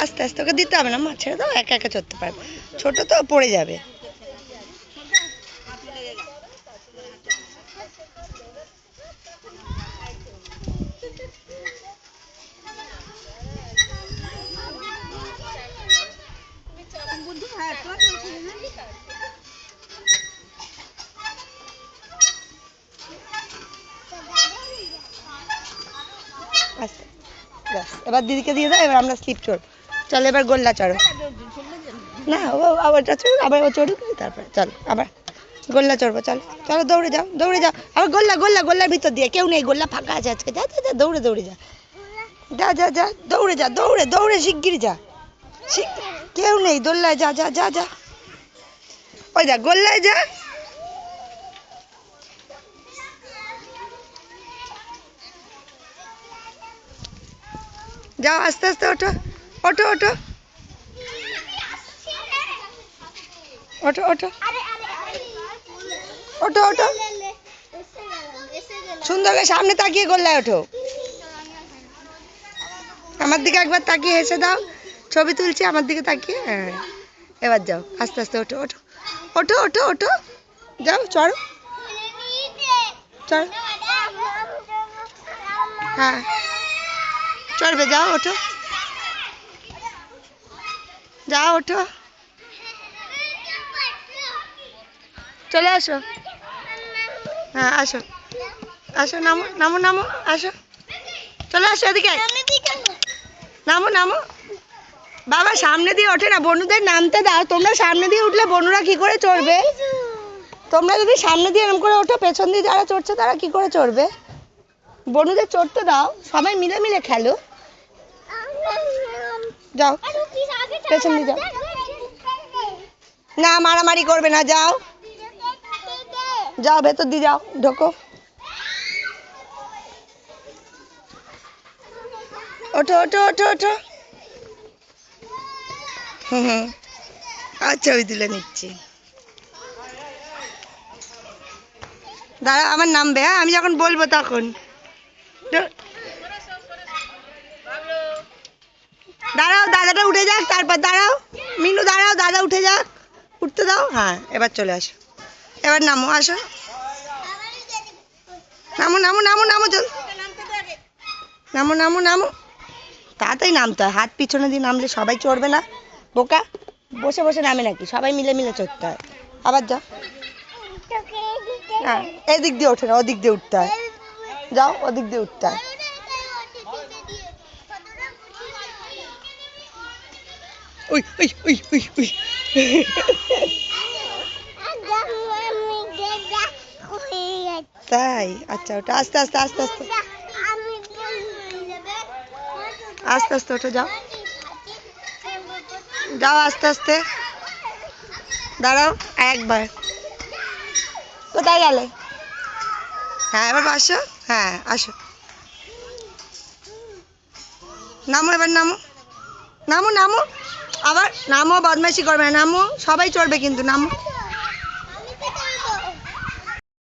আস্তে আস্তে ওকে দিতে হবে না, মা ছেড়ে দাও, একা একা চড়তে পারবে, ছোট তো পড়ে যাবে। এবার দিদিকে দিয়ে দাও, এবার আমরা স্লিপ চড়ব। চলো এবার গোল্লা চড়ো। না আবার চড়ুক, আবার ও চড়ুক, তারপরে চলো আবার গোল্লা চড়বো। চলো চলো দৌড়ে যাও, দৌড়ে যাও, আবার গোল্লা গোল্লা গোল্লার ভিতর দিয়ে কেউ নেই, গোল্লা ফাঁকা আছে আজকে। যা যা যা দৌড়ে দৌড়ে যা, যা যা যা দৌড়ে যা, দৌড়ে দৌড়ে শিগগিরি যা, কেউ নেই দোল্লায়, যা যা যা যা, ওই যা গোল্লায় যা। যাও আস্তে আস্তে, ওঠো ওঠো ওঠো ওঠো ওঠো ওঠো ওঠো, সুন্দর করে সামনে তাকিয়ে গোল্লায় ওঠো। আমার দিকে একবার তাকিয়ে হেসে দাও, ছবি তুলছি আমার দিকে তাকিয়ে। হ্যাঁ এবার যাও আস্তে আস্তে, ওঠো ওঠো ওঠো ওঠো ওঠো, যাও চড়ো চড়ো। হ্যাঁ চড়বে, যাও ওঠো, যাও ওঠো, চলে আসো। হ্যাঁ আসো আসো, নামো নামো নামো, আসো চলে আসো এদিকে, নামো নামো। বাবা সামনে দিয়ে ওঠে না, বনুদের নামতে দাও। তোমরা সামনে দিয়ে উঠলে বনুরা কি করে চড়বে? তোমরা যদি সামনে দিয়ে এরকম করে ওঠো, পেছন দিয়ে যারা চড়ছে তারা কি করে চড়বে? বনুদের চড়তে দাও, সবাই মিলে মিলে খেলো। যাও পেছন দিয়ে যাও, না মারামারি করবে না, যাও যাও ভেতর দিয়ে যাও, ঢোকো, ওঠো ওঠো ওঠো ওঠো। হুম আচ্ছা ওই তুলে নিচ্ছি, দাঁড়াও আমার নামবে। হ্যাঁ আমি যখন বলবো তখন। দাঁড়াও দাদাটা উঠে যাক, তারপর দাঁড়াও মিনু, দাঁড়াও দাদা উঠে যাক, উঠতে দাও। হ্যাঁ এবার চলে আসো, এবার নামো, আসো নামো নামো নামো নামো, চল নামো নামো নামো, তাড়াতাড়ি নামতে হয়, হাত পিছনে দিয়ে নামলে সবাই চড়বে না বোকা, বসে বসে নামে নাকি, সবাই মিলে মিলে চড়তে হয়। আবার যাও, হ্যাঁ এদিক দিয়ে ওঠে না, ওদিক দিয়ে উঠতে হয়, যাও ওদিক দিয়ে উঠতে হয়। ওই ওই ওই ওই ওই তাই, আচ্ছা ওটা আস্তে আস্তে আস্তে আস্তে আস্তে আস্তে ওঠো, যাও যাও আস্তে আস্তে, দাঁড়াও একবার, কোথায় গেলে? হ্যাঁ এবার বসো, হ্যাঁ আসো, নামো এবার নামো নামো নামো, আবার নামো, বদমাইশি করবে না, নামো, সবাই চড়বে কিন্তু, নামো।